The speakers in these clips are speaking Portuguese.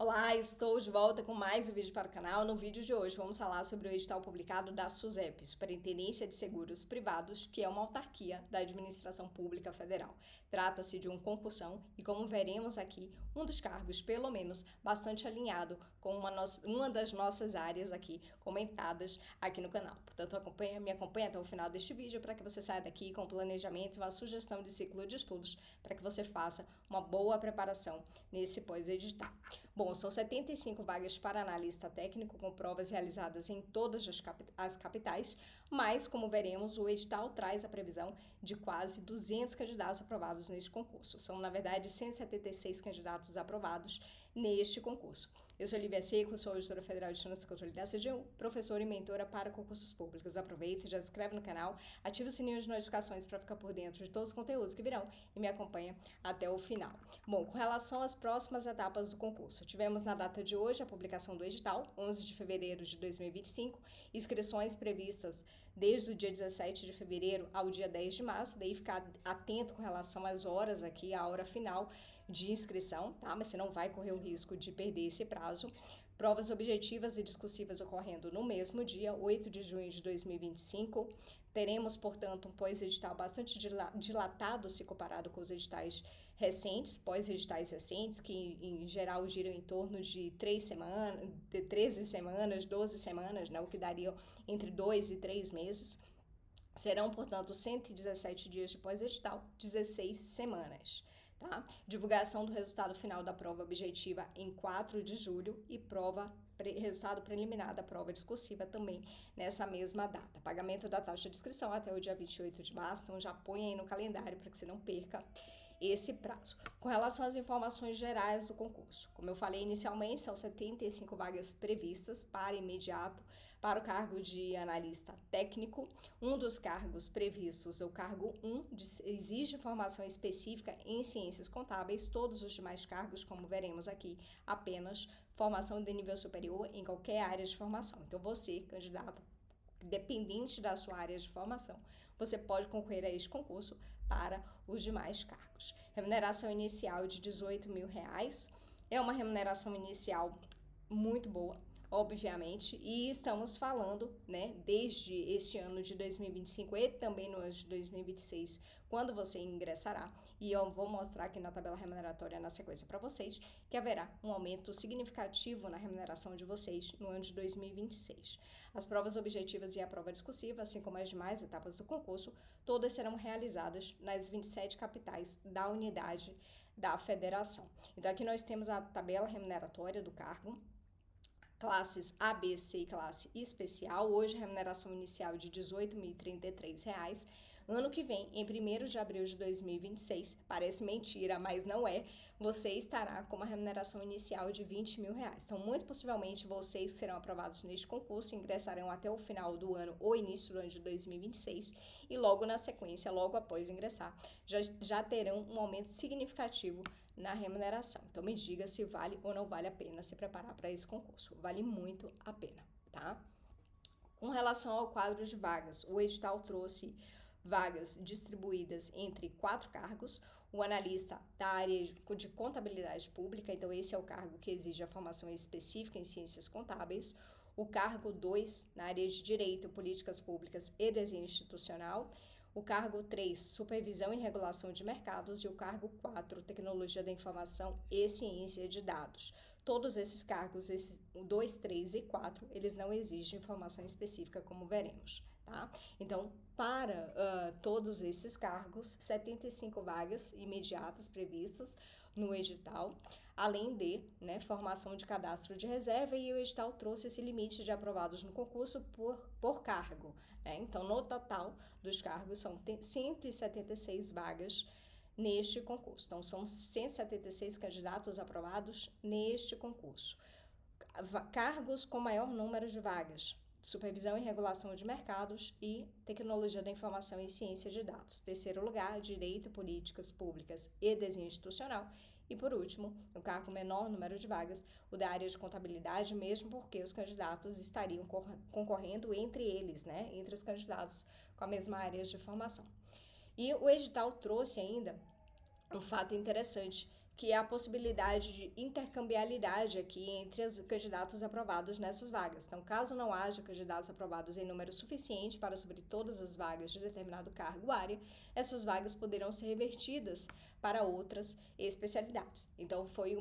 Olá, estou de volta com mais um vídeo para o canal. No vídeo de hoje vamos falar sobre o edital publicado da SUSEP, Superintendência de Seguros Privados, que é uma autarquia da Administração Pública Federal. Trata-se de um concursão e, como veremos aqui, um dos cargos, pelo menos, bastante alinhado com uma das nossas áreas aqui comentadas aqui no canal. Portanto, me acompanha até o final deste vídeo para que você saia daqui com o planejamento e uma sugestão de ciclo de estudos para que você faça uma boa preparação nesse pós-edital. Bom, são 75 vagas para analista técnico com provas realizadas em todas as capitais, mas, como veremos, o edital traz a previsão de quase 200 candidatos aprovados neste concurso. São, na verdade, 176 candidatos aprovados neste concurso. Eu sou Olivia Seco, sou auditora federal de Finanças e Controle da CGU, professora e mentora para concursos públicos. Aproveita, já se inscreve no canal, ativa o sininho de notificações para ficar por dentro de todos os conteúdos que virão e me acompanha até o final. Bom, com relação às próximas etapas do concurso, tivemos na data de hoje a publicação do edital, 11 de fevereiro de 2025, inscrições previstas desde o dia 17 de fevereiro ao dia 10 de março, daí ficar atento com relação às horas aqui, a hora final de inscrição, tá? Mas você não vai correr o risco de perder esse prazo. Provas objetivas e discursivas ocorrendo no mesmo dia, 8 de junho de 2025. Teremos, portanto, um pós-edital bastante dilatado se comparado com os editais recentes, pós-editais recentes, que em geral giram em torno de 13 semanas, 12 semanas, né, o que daria entre 2 e 3 meses. Serão, portanto, 117 dias de pós-edital, 16 semanas. Tá? Divulgação do resultado final da prova objetiva em 4 de julho e resultado preliminar da prova discursiva também nessa mesma data. Pagamento da taxa de inscrição até o dia 28 de março, então já põe aí no calendário para que você não perca esse prazo. Com relação às informações gerais do concurso, como eu falei inicialmente, são 75 vagas previstas para imediato para o cargo de analista técnico. Um dos cargos previstos, o cargo 1, exige formação específica em ciências contábeis. Todos os demais cargos, como veremos aqui, apenas formação de nível superior em qualquer área de formação. Então, você, candidato, dependente da sua área de formação, você pode concorrer a este concurso para os demais cargos. Remuneração inicial de R$18 mil. É uma remuneração inicial muito boa, obviamente, e estamos falando, né, desde este ano de 2025 e também no ano de 2026, quando você ingressará, e eu vou mostrar aqui na tabela remuneratória na sequência para vocês, que haverá um aumento significativo na remuneração de vocês no ano de 2026. As provas objetivas e a prova discursiva, assim como as demais etapas do concurso, todas serão realizadas nas 27 capitais da unidade da federação. Então, aqui nós temos a tabela remuneratória do cargo, classes A, B, C e classe especial. Hoje, remuneração inicial de R$18.033. Ano que vem, em 1º de abril de 2026, parece mentira, mas não é, você estará com uma remuneração inicial de R$20 mil. Então, muito possivelmente, vocês que serão aprovados neste concurso ingressarão até o final do ano ou início do ano de 2026 e logo na sequência, logo após ingressar, já terão um aumento significativo na remuneração. Então, me diga se vale ou não vale a pena se preparar para esse concurso. Vale muito a pena, tá? Com relação ao quadro de vagas, o edital trouxe vagas distribuídas entre 4 cargos. O analista da área de contabilidade pública, então esse é o cargo que exige a formação específica em ciências contábeis. O cargo 2, na área de direito, políticas públicas e desenho institucional. O cargo 3, supervisão e regulação de mercados, e o cargo 4, tecnologia da informação e ciência de dados. Todos esses cargos, esses 2, 3 e 4, eles não exigem formação específica, como veremos, tá? Então, para todos esses cargos, 75 vagas imediatas previstas no edital, além de, né, formação de cadastro de reserva, e o edital trouxe esse limite de aprovados no concurso por cargo, né? Então, no total dos cargos, são 176 vagas neste concurso. Então, são 176 candidatos aprovados neste concurso. Cargos com maior número de vagas: supervisão e regulação de mercados e tecnologia da informação e ciência de dados. Terceiro lugar, direito, políticas públicas e desenho institucional. E por último, o cargo com menor número de vagas, o da área de contabilidade, mesmo porque os candidatos estariam concorrendo entre eles, né? Entre os candidatos com a mesma área de formação. E o edital trouxe ainda um fato interessante, que é a possibilidade de intercambiabilidade aqui entre os candidatos aprovados nessas vagas. Então, caso não haja candidatos aprovados em número suficiente para suprir todas as vagas de determinado cargo ou área, essas vagas poderão ser revertidas para outras especialidades. Então, foi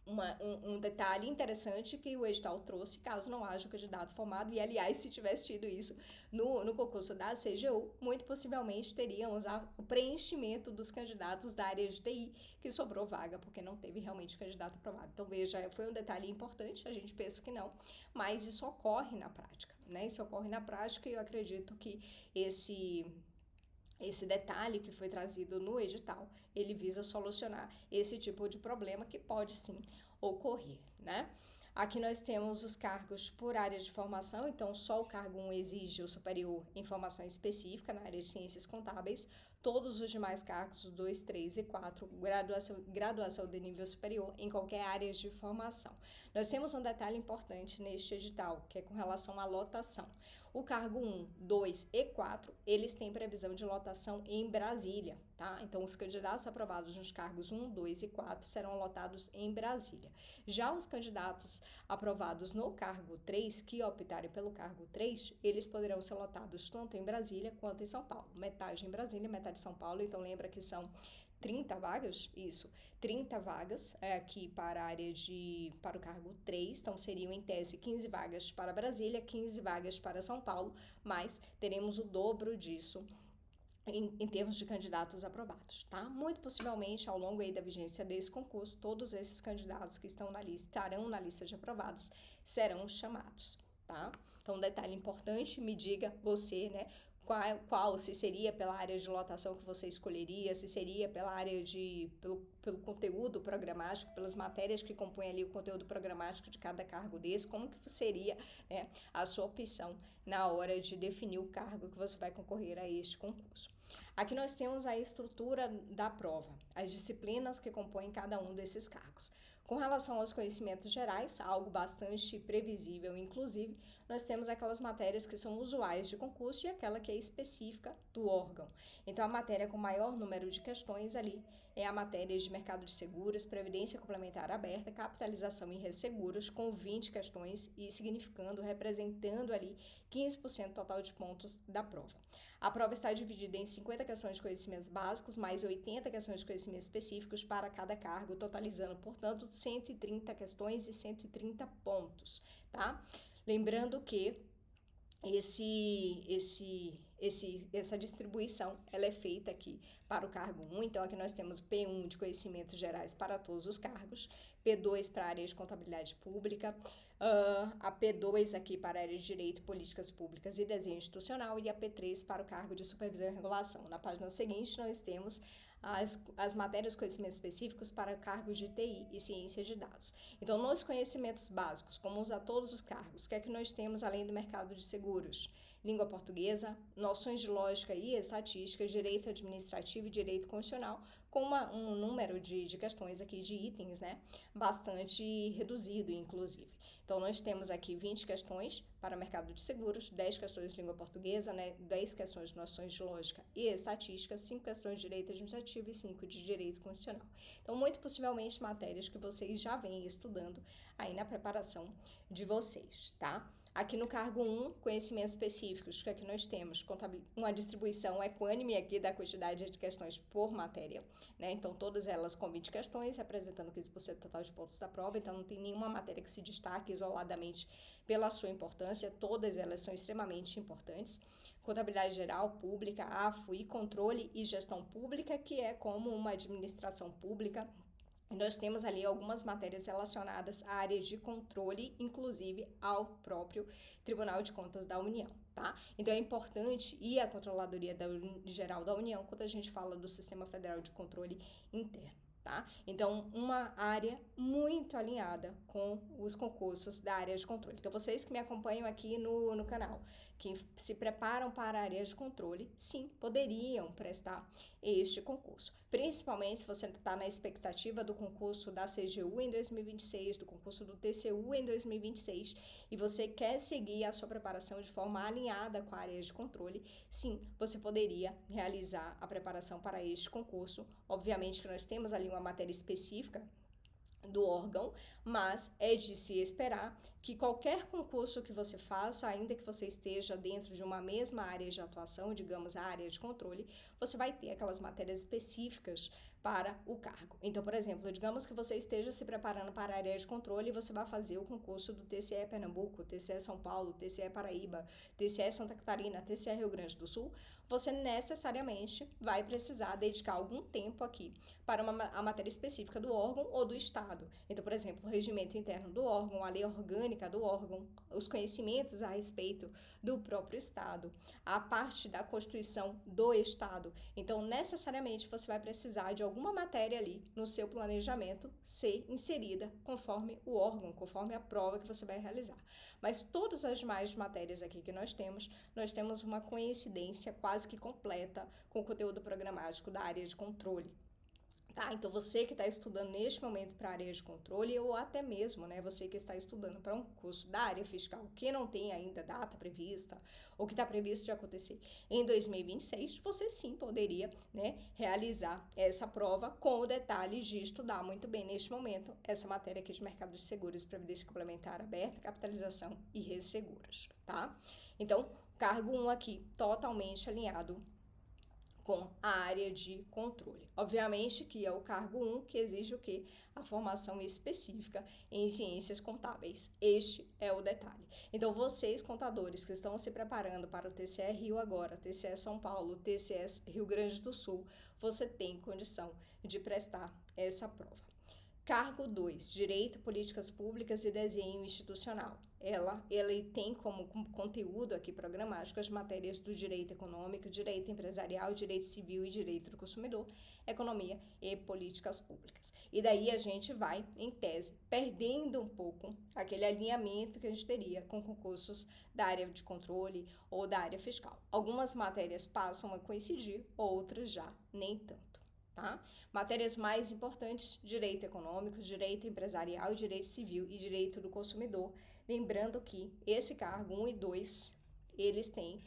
um detalhe interessante que o edital trouxe, caso não haja o candidato formado, e aliás, se tivesse tido isso no concurso da CGU, muito possivelmente teríamos o preenchimento dos candidatos da área de TI, que sobrou vaga, porque não teve realmente candidato aprovado. Então, veja, foi um detalhe importante, a gente pensa que não, mas isso ocorre na prática, né? Isso ocorre na prática e eu acredito que esse detalhe que foi trazido no edital, ele visa solucionar esse tipo de problema que pode sim ocorrer, né? Aqui nós temos os cargos por área de formação, então só o cargo 1 exige o superior em formação específica na área de ciências contábeis, todos os demais cargos, 2, 3 e 4, graduação de nível superior em qualquer área de formação. Nós temos um detalhe importante neste edital, que é com relação à lotação. O cargo 1, 2 e 4, eles têm previsão de lotação em Brasília, tá? Então, os candidatos aprovados nos cargos 1, 2 e 4 serão lotados em Brasília. Já os candidatos aprovados no cargo 3, que optarem pelo cargo 3, eles poderão ser lotados tanto em Brasília quanto em São Paulo. Metade em Brasília, metade em São Paulo, então lembra que são 30 vagas? Isso, 30 vagas aqui para o cargo 3, então seriam em tese 15 vagas para Brasília, 15 vagas para São Paulo, mas teremos o dobro disso em termos de candidatos aprovados, tá? Muito possivelmente, ao longo aí da vigência desse concurso, todos esses candidatos que estão na lista, estarão na lista de aprovados, serão chamados, tá? Então, um detalhe importante, me diga você, né? Se seria pela área de lotação que você escolheria, se seria pela área pelo conteúdo programático, pelas matérias que compõem ali o conteúdo programático de cada cargo desse, como que seria, né, a sua opção na hora de definir o cargo que você vai concorrer a este concurso. Aqui nós temos a estrutura da prova, as disciplinas que compõem cada um desses cargos. Com relação aos conhecimentos gerais, algo bastante previsível, inclusive, nós temos aquelas matérias que são usuais de concurso e aquela que é específica do órgão. Então, a matéria com maior número de questões ali é a matéria de mercado de seguros, previdência complementar aberta, capitalização e resseguros, com 20 questões e representando ali 15% total de pontos da prova. A prova está dividida em 50 questões de conhecimentos básicos, mais 80 questões de conhecimentos específicos para cada cargo, totalizando, portanto, 130 questões e 130 pontos, tá? Lembrando que essa distribuição ela é feita aqui para o cargo 1, então aqui nós temos P1 de conhecimentos gerais para todos os cargos, P2 para a área de contabilidade pública, a P2 aqui para a área de direito, políticas públicas e desenho institucional e a P3 para o cargo de supervisão e regulação. Na página seguinte nós temos as matérias conhecimentos específicos para cargos de TI e ciência de dados. Então, nos conhecimentos básicos, comuns a todos os cargos, o que é que nós temos além do mercado de seguros? Língua portuguesa, noções de lógica e estatística, direito administrativo e direito constitucional, com um número de questões aqui, de itens, né, bastante reduzido, inclusive. Então, nós temos aqui 20 questões para mercado de seguros, 10 questões de língua portuguesa, né, 10 questões de noções de lógica e estatística, 5 questões de direito administrativo e 5 de direito constitucional. Então, muito possivelmente, matérias que vocês já vêm estudando aí na preparação de vocês, tá? Aqui no cargo 1, conhecimentos específicos, que aqui nós temos uma distribuição equânime aqui da quantidade de questões por matéria, né? Então, todas elas com 20 questões, representando 15% total de pontos da prova, então não tem nenhuma matéria que se destaque isoladamente pela sua importância, todas elas são extremamente importantes. Contabilidade geral, pública, AFO e controle e gestão pública, que é como uma administração pública. Nós temos ali algumas matérias relacionadas à área de controle, inclusive ao próprio Tribunal de Contas da União, tá? Então, é importante e a Controladoria Geral da União quando a gente fala do Sistema Federal de Controle Interno, tá? Então, uma área muito alinhada com os concursos da área de controle. Então, vocês que me acompanham aqui no canal, que se preparam para a área de controle, sim, poderiam prestar este concurso. Principalmente se você está na expectativa do concurso da CGU em 2026, do concurso do TCU em 2026, e você quer seguir a sua preparação de forma alinhada com a área de controle, sim, você poderia realizar a preparação para este concurso. Obviamente que nós temos ali uma matéria específica do órgão, mas é de se esperar que qualquer concurso que você faça, ainda que você esteja dentro de uma mesma área de atuação, digamos a área de controle, você vai ter aquelas matérias específicas para o cargo. Então, por exemplo, digamos que você esteja se preparando para a área de controle e você vai fazer o concurso do TCE Pernambuco, TCE São Paulo, TCE Paraíba, TCE Santa Catarina, TCE Rio Grande do Sul, você necessariamente vai precisar dedicar algum tempo aqui para a matéria específica do órgão ou do estado. Então, por exemplo, o regimento interno do órgão, a lei orgânica do órgão, os conhecimentos a respeito do próprio estado, a parte da Constituição do estado. Então, necessariamente você vai precisar de alguma matéria ali no seu planejamento ser inserida conforme o órgão, conforme a prova que você vai realizar. Mas todas as demais matérias aqui que nós temos uma coincidência quase que completa com o conteúdo programático da área de controle. Tá? Então, você que está estudando neste momento para a área de controle, ou até mesmo, né, você que está estudando para um curso da área fiscal que não tem ainda data prevista, ou que está previsto de acontecer em 2026, você sim poderia, né, realizar essa prova com o detalhe de estudar muito bem neste momento essa matéria aqui de mercado de seguros, previdência complementar aberta, capitalização e resseguros, tá? Então, cargo 1 aqui, totalmente alinhado com a área de controle. Obviamente que é o cargo 1 que exige o quê? A formação específica em ciências contábeis. Este é o detalhe. Então, vocês, contadores que estão se preparando para o TCE Rio agora, TCE São Paulo, TCE Rio Grande do Sul, você tem condição de prestar essa prova. Cargo 2, Direito, Políticas Públicas e Desenho Institucional. Ele tem como conteúdo aqui programático as matérias do direito econômico, direito empresarial, direito civil e direito do consumidor, economia e políticas públicas. E daí a gente vai, em tese, perdendo um pouco aquele alinhamento que a gente teria com concursos da área de controle ou da área fiscal. Algumas matérias passam a coincidir, outras já nem tanto. Tá? Matérias mais importantes: direito econômico, direito empresarial, direito civil e direito do consumidor. Lembrando que esse cargo 1 e 2, eles têm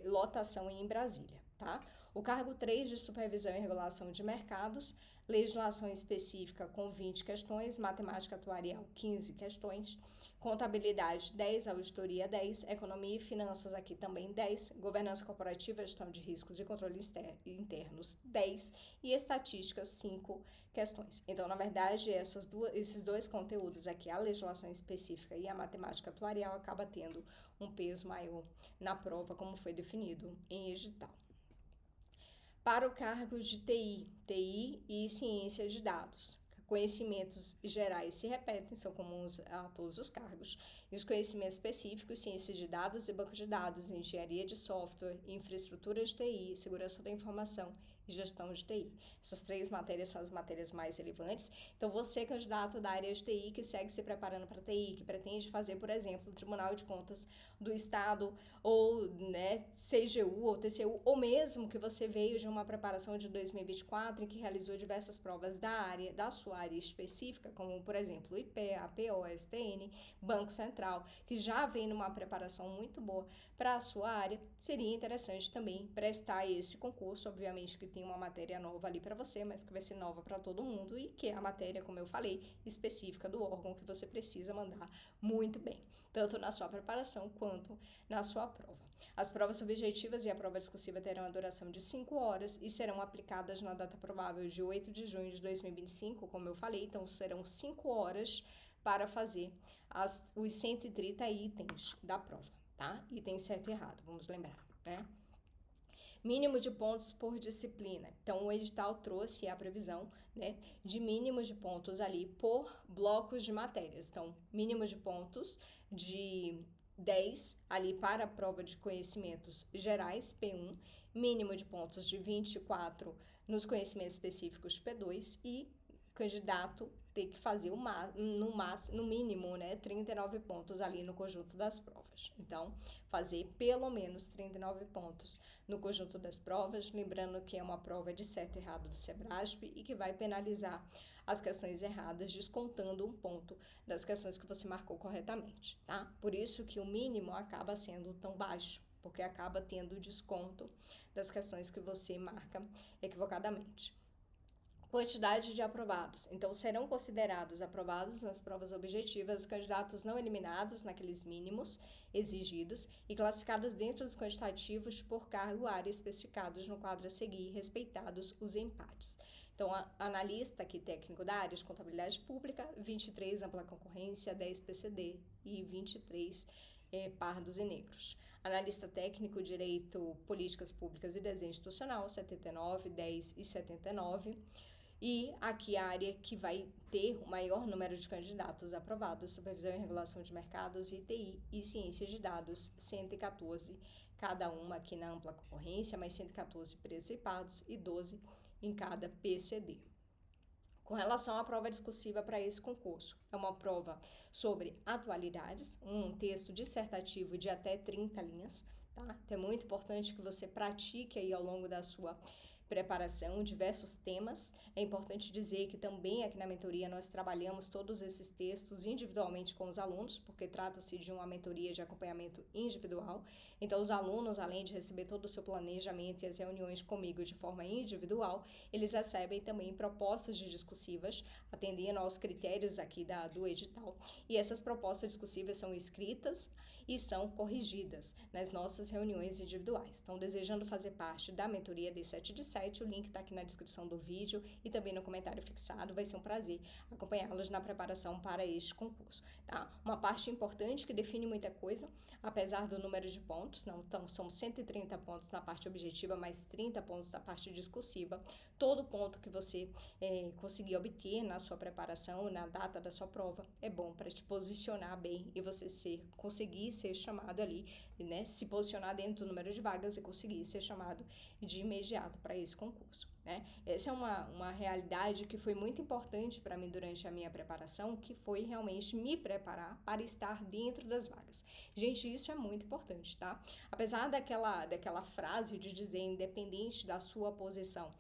lotação em Brasília, tá? O cargo 3 de supervisão e regulação de mercados, legislação específica com 20 questões, matemática atuarial 15 questões, contabilidade 10, auditoria 10, economia e finanças aqui também 10, governança corporativa, gestão de riscos e controles internos 10 e estatística 5 questões. Então, na verdade, esses dois conteúdos aqui, a legislação específica e a matemática atuarial, acaba tendo um peso maior na prova, como foi definido em edital. Para o cargo de TI e ciência de dados, conhecimentos gerais se repetem, são comuns a todos os cargos, e os conhecimentos específicos, ciência de dados e banco de dados, engenharia de software, infraestrutura de TI, segurança da informação e gestão de TI. Essas 3 matérias são as matérias mais relevantes. Então, você, candidato da área de TI, que segue se preparando para TI, que pretende fazer, por exemplo, o Tribunal de Contas do Estado, ou CGU ou TCU, ou mesmo que você veio de uma preparação de 2024 em que realizou diversas provas da sua área específica, como, por exemplo, o IP, APO, STN, Banco Central, que já vem numa preparação muito boa para a sua área, seria interessante também prestar esse concurso. Obviamente que tem uma matéria nova ali para você, mas que vai ser nova para todo mundo e que é a matéria, como eu falei, específica do órgão que você precisa mandar muito bem, tanto na sua preparação quanto na sua prova. As provas objetivas e a prova discursiva terão a duração de 5 horas e serão aplicadas na data provável de 8 de junho de 2025, como eu falei, então serão 5 horas para fazer os 130 itens da prova, tá? Item certo e errado, vamos lembrar, né? Mínimo de pontos por disciplina. Então, o edital trouxe a previsão, né, de mínimo de pontos ali por blocos de matérias. Então, mínimo de pontos de 10 ali para a prova de conhecimentos gerais, P1, mínimo de pontos de 24 nos conhecimentos específicos, P2, e candidato ter que fazer no mínimo, né, 39 pontos ali no conjunto das provas. Então, fazer pelo menos 39 pontos no conjunto das provas, lembrando que é uma prova de certo e errado do Sebrasp e que vai penalizar as questões erradas, descontando um ponto das questões que você marcou corretamente, tá? Por isso que o mínimo acaba sendo tão baixo, porque acaba tendo desconto das questões que você marca equivocadamente. Quantidade de aprovados. Então, serão considerados aprovados nas provas objetivas os candidatos não eliminados naqueles mínimos exigidos e classificados dentro dos quantitativos por cargo área especificados no quadro a seguir, respeitados os empates. Então, analista aqui técnico da área de contabilidade pública, 23 ampla concorrência, 10 PCD e 23 pardos e negros. Analista técnico, direito, políticas públicas e desenho institucional, 79, 10 e 79. E aqui a área que vai ter o maior número de candidatos aprovados, supervisão e regulação de mercados, ITI e ciências de dados, 114 cada uma aqui na ampla concorrência, mais 114 preços e pardos e 12 em cada PCD. Com relação à prova discursiva para esse concurso, é uma prova sobre atualidades, um texto dissertativo de até 30 linhas, tá? Então é muito importante que você pratique aí ao longo da sua preparação, diversos temas. É importante dizer que também aqui na mentoria nós trabalhamos todos esses textos individualmente com os alunos, porque trata-se de uma mentoria de acompanhamento individual. Então, os alunos, além de receber todo o seu planejamento e as reuniões comigo de forma individual, eles recebem também propostas discursivas, atendendo aos critérios aqui do edital. E essas propostas discursivas são escritas e são corrigidas nas nossas reuniões individuais. Então, desejando fazer parte da mentoria D7 de 7, o link está aqui na descrição do vídeo e também no comentário fixado. Vai ser um prazer acompanhá-los na preparação para este concurso, tá? Uma parte importante que define muita coisa, apesar do número de pontos, não, então são 130 pontos na parte objetiva, mais 30 pontos na parte discursiva. Todo ponto que você conseguir obter na sua preparação, na data da sua prova, é bom para te posicionar bem e você conseguir ser chamado ali, né, se posicionar dentro do número de vagas e conseguir ser chamado de imediato para esse concurso, né? Essa é uma realidade que foi muito importante para mim durante a minha preparação, que foi realmente me preparar para estar dentro das vagas. Gente, isso é muito importante, tá? Apesar daquela frase de dizer, independente da sua posição,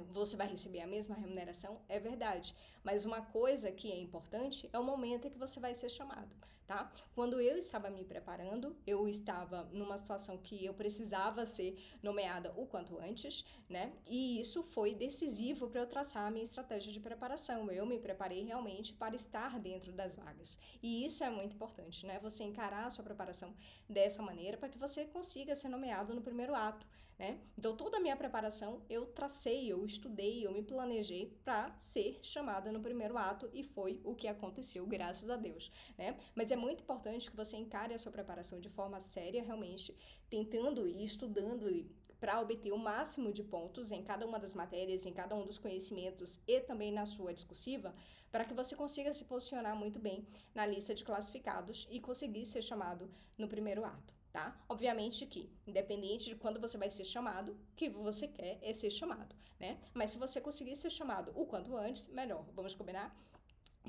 você vai receber a mesma remuneração, é verdade. Mas uma coisa que é importante é o momento em que você vai ser chamado, tá? Quando eu estava me preparando, eu estava numa situação que eu precisava ser nomeada o quanto antes, né? E isso foi decisivo para eu traçar a minha estratégia de preparação. Eu me preparei realmente para estar dentro das vagas. E isso é muito importante, né? Você encarar a sua preparação dessa maneira para que você consiga ser nomeado no primeiro ato, né? Então, toda a minha preparação eu tracei, eu estudei, eu me planejei para ser chamada no primeiro ato e foi o que aconteceu, graças a Deus, né? Mas é muito importante que você encare a sua preparação de forma séria, realmente, tentando e estudando para obter o máximo de pontos em cada uma das matérias, em cada um dos conhecimentos e também na sua discursiva, para que você consiga se posicionar muito bem na lista de classificados e conseguir ser chamado no primeiro ato, tá? Obviamente que, independente de quando você vai ser chamado, o que você quer é ser chamado, né? Mas se você conseguir ser chamado o quanto antes, melhor. Vamos combinar?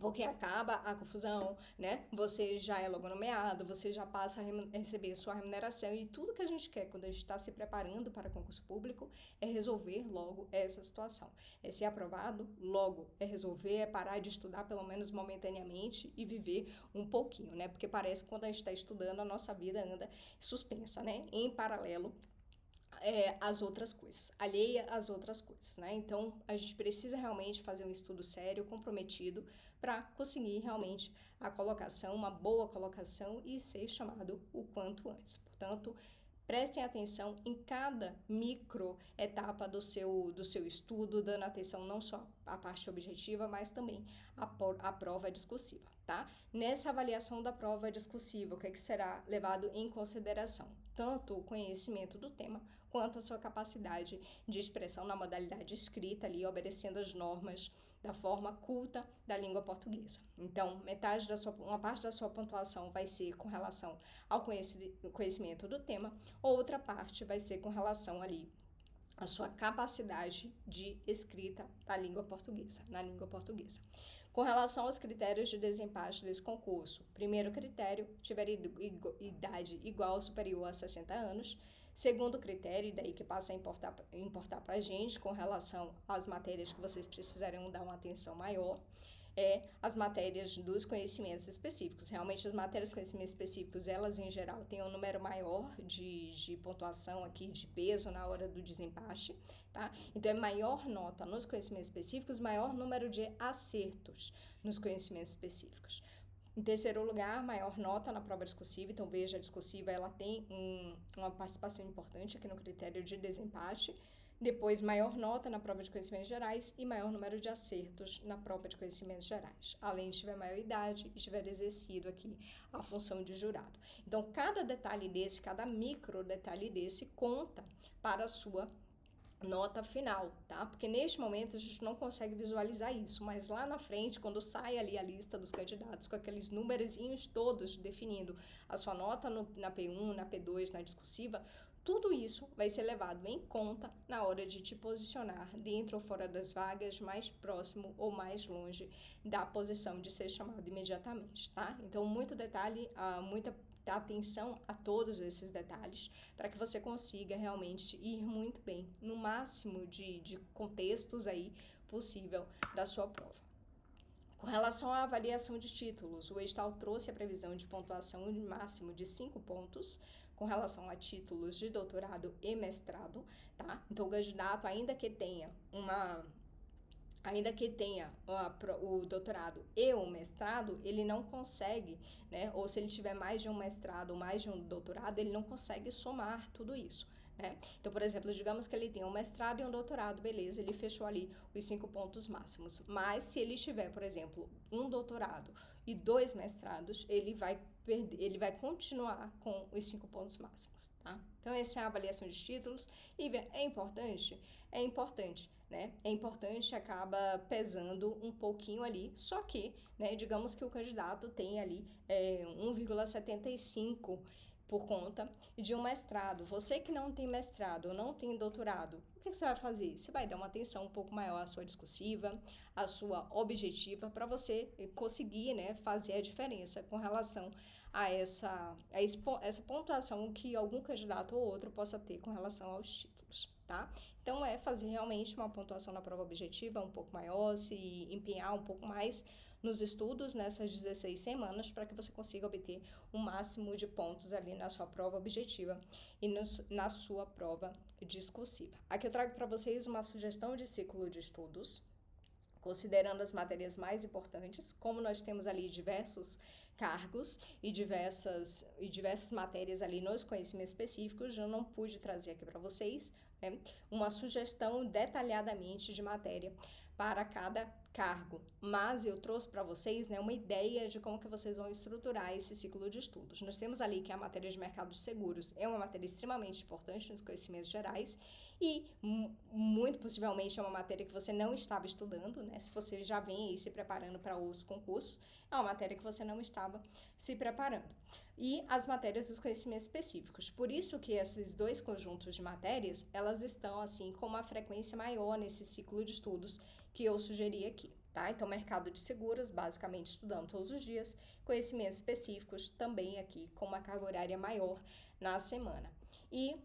Porque acaba a confusão, né? Você já é logo nomeado, você já passa a receber sua remuneração e tudo que a gente quer quando a gente está se preparando para concurso público é resolver logo essa situação. É ser aprovado logo, é resolver, é parar de estudar pelo menos momentaneamente e viver um pouquinho, né? Porque parece que quando a gente está estudando, a nossa vida anda suspensa, né? Em paralelo as outras coisas, alheia às outras coisas, né? Então, a gente precisa realmente fazer um estudo sério, comprometido, para conseguir realmente a colocação, uma boa colocação e ser chamado o quanto antes. Portanto, prestem atenção em cada micro etapa do seu estudo, dando atenção não só à parte objetiva, mas também à prova discursiva, tá? Nessa avaliação da prova discursiva, o que será levado em consideração? Tanto o conhecimento do tema, quanto a sua capacidade de expressão na modalidade escrita ali, obedecendo as normas da forma culta da língua portuguesa. Então, uma parte da sua pontuação vai ser com relação ao conhecimento do tema, outra parte vai ser com relação ali à sua capacidade de escrita na língua portuguesa. Com relação aos critérios de desempate desse concurso, primeiro critério, tiver idade igual ou superior a 60 anos. Segundo critério, daí que passa a importar para a gente com relação às matérias que vocês precisarão dar uma atenção maior, as matérias dos conhecimentos específicos. Realmente, as matérias de conhecimentos específicos, elas em geral têm um número maior de pontuação aqui, de peso na hora do desempate, tá? Então, é maior nota nos conhecimentos específicos, maior número de acertos nos conhecimentos específicos. Em terceiro lugar, maior nota na prova discursiva. Então, veja, a discursiva ela tem uma participação importante aqui no critério de desempate. Depois, maior nota na prova de conhecimentos gerais e maior número de acertos na prova de conhecimentos gerais, além de tiver maior idade e tiver exercido aqui a função de jurado. Então, cada detalhe desse, cada micro detalhe desse conta para a sua nota final, tá? Porque neste momento a gente não consegue visualizar isso, mas lá na frente, quando sai ali a lista dos candidatos com aqueles numerozinhos todos definindo a sua nota na P1, na P2, na discursiva, tudo isso vai ser levado em conta na hora de te posicionar dentro ou fora das vagas, mais próximo ou mais longe da posição de ser chamado imediatamente, tá? Então, muito detalhe, muita atenção a todos esses detalhes para que você consiga realmente ir muito bem no máximo de contextos aí possível da sua prova. Com relação à avaliação de títulos, o edital trouxe a previsão de pontuação de máximo de 5 pontos com relação a títulos de doutorado e mestrado, tá? Então, o candidato, ainda que tenha o doutorado e o mestrado, ele não consegue, né? Ou se ele tiver mais de um mestrado ou mais de um doutorado, ele não consegue somar tudo isso, né? Então, por exemplo, digamos que ele tem um mestrado e um doutorado, beleza, ele fechou ali os 5 pontos máximos. Mas se ele tiver, por exemplo, um doutorado e 2 mestrados, ele vai continuar com os 5 pontos máximos, tá? Então, essa é a avaliação de títulos. Lívia, é importante? É importante, né? É importante, acaba pesando um pouquinho ali, só que, né, digamos que o candidato tem ali 1,75 por conta de um mestrado. Você que não tem mestrado ou não tem doutorado, o que você vai fazer? Você vai dar uma atenção um pouco maior à sua discursiva, à sua objetiva, para você conseguir, né, fazer a diferença com relação a essa pontuação que algum candidato ou outro possa ter com relação aos títulos, tá? Então, é fazer realmente uma pontuação na prova objetiva um pouco maior, se empenhar um pouco mais nos estudos nessas 16 semanas para que você consiga obter o máximo de pontos ali na sua prova objetiva e na sua prova discursiva. Aqui eu trago para vocês uma sugestão de ciclo de estudos, considerando as matérias mais importantes, como nós temos ali diversos cargos e diversas matérias ali nos conhecimentos específicos, eu não pude trazer aqui para vocês, né, uma sugestão detalhadamente de matéria para cada cargo, mas eu trouxe para vocês, né, uma ideia de como que vocês vão estruturar esse ciclo de estudos. Nós temos ali que a matéria de mercado de seguros é uma matéria extremamente importante nos conhecimentos gerais e muito possivelmente é uma matéria que você não estava estudando, né? Se você já vem aí se preparando para os concursos, é uma matéria que você não estava se preparando. E as matérias dos conhecimentos específicos. Por isso que esses dois conjuntos de matérias, elas estão assim com uma frequência maior nesse ciclo de estudos que eu sugeri aqui, tá? Então, mercado de seguros, basicamente estudando todos os dias, conhecimentos específicos também aqui com uma carga horária maior na semana. E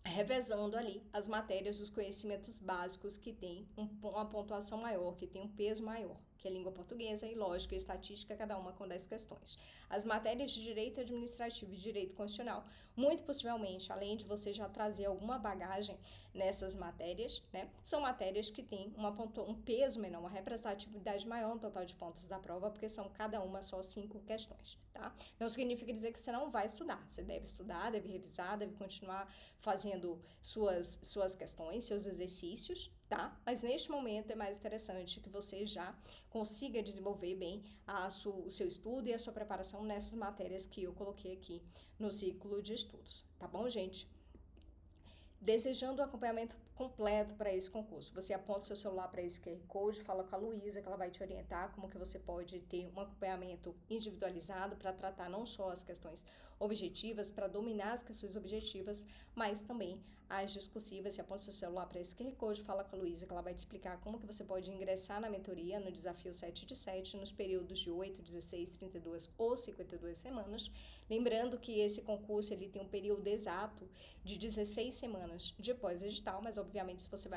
revezando ali as matérias dos conhecimentos básicos que tem uma pontuação maior, que tem um peso maior, que é língua portuguesa e lógica e estatística, cada uma com 10 questões. As matérias de direito administrativo e direito constitucional, muito possivelmente, além de você já trazer alguma bagagem nessas matérias, né, são matérias que têm um peso menor, uma representatividade maior no total de pontos da prova, porque são cada uma só 5 questões, tá? Não significa dizer que você não vai estudar, você deve estudar, deve revisar, deve continuar fazendo suas questões, seus exercícios, tá? Mas neste momento é mais interessante que você já consiga desenvolver bem o seu estudo e a sua preparação nessas matérias que eu coloquei aqui no ciclo de estudos, tá bom, gente? Desejando o acompanhamento completo para esse concurso, você aponta o seu celular para esse QR Code, fala com a Luísa, que ela vai te orientar como que você pode ter um acompanhamento individualizado para tratar não só as questões objetivas, para dominar as questões objetivas, mas também as discursivas. Você aponta o seu celular para esse QR Code, fala com a Luísa, que ela vai te explicar como que você pode ingressar na mentoria no desafio 7 de 7, nos períodos de 8, 16, 32 ou 52 semanas. Lembrando que esse concurso ele tem um período exato de 16 semanas de pós-edital, mas obviamente se você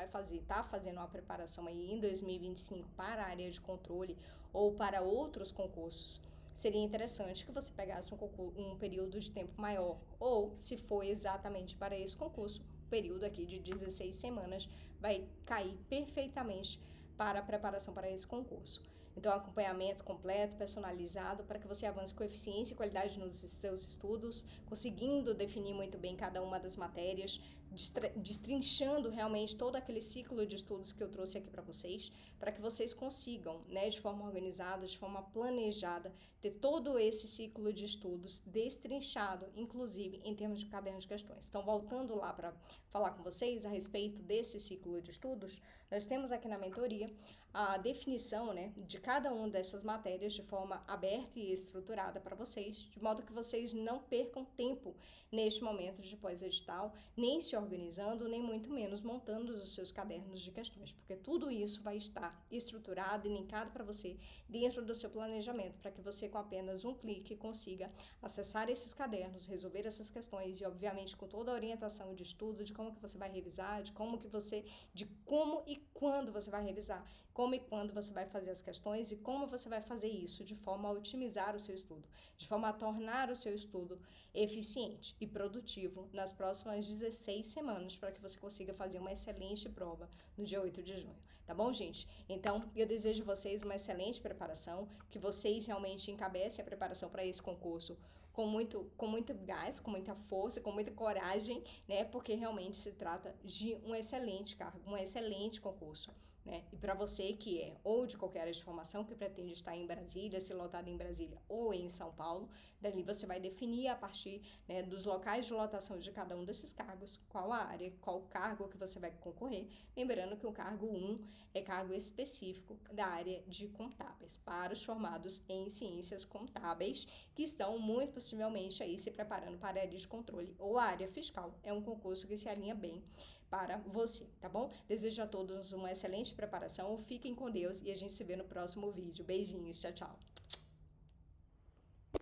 tá fazendo uma preparação aí em 2025 para a área de controle ou para outros concursos, seria interessante que você pegasse um período de tempo maior, ou se for exatamente para esse concurso, o período aqui de 16 semanas vai cair perfeitamente para a preparação para esse concurso. Então, acompanhamento completo, personalizado, para que você avance com eficiência e qualidade nos seus estudos, conseguindo definir muito bem cada uma das matérias, destrinchando realmente todo aquele ciclo de estudos que eu trouxe aqui para que vocês consigam, né, de forma organizada, de forma planejada, ter todo esse ciclo de estudos destrinchado, inclusive em termos de caderno de questões. Então, voltando lá para falar com vocês a respeito desse ciclo de estudos, nós temos aqui na mentoria a definição, né, de cada uma dessas matérias de forma aberta e estruturada para vocês, de modo que vocês não percam tempo neste momento de pós-edital, nem se organizando, nem muito menos montando os seus cadernos de questões, porque tudo isso vai estar estruturado e linkado para você dentro do seu planejamento, para que você com apenas um clique consiga acessar esses cadernos, resolver essas questões e, obviamente, com toda a orientação de estudo, de como que você vai revisar, de como e quando você vai revisar, como e quando você vai fazer as questões e como você vai fazer isso de forma a otimizar o seu estudo, de forma a tornar o seu estudo eficiente e produtivo nas próximas 16 semanas, para que você consiga fazer uma excelente prova no dia 8 de junho. Tá bom, gente? Então, eu desejo a vocês uma excelente preparação, que vocês realmente encabecem a preparação para esse concurso com muito gás, com muita força, com muita coragem, né? Porque realmente se trata de um excelente cargo, um excelente concurso, né? E para você que é ou de qualquer área de formação que pretende estar em Brasília, ser lotado em Brasília ou em São Paulo, dali você vai definir a partir, né, dos locais de lotação de cada um desses cargos, qual a área, qual cargo que você vai concorrer. Lembrando que o cargo 1 é cargo específico da área de contábeis, para os formados em ciências contábeis, que estão muito possivelmente aí se preparando para a área de controle ou a área fiscal. É um concurso que se alinha bem para você, tá bom? Desejo a todos uma excelente preparação, fiquem com Deus e a gente se vê no próximo vídeo. Beijinhos, tchau, tchau!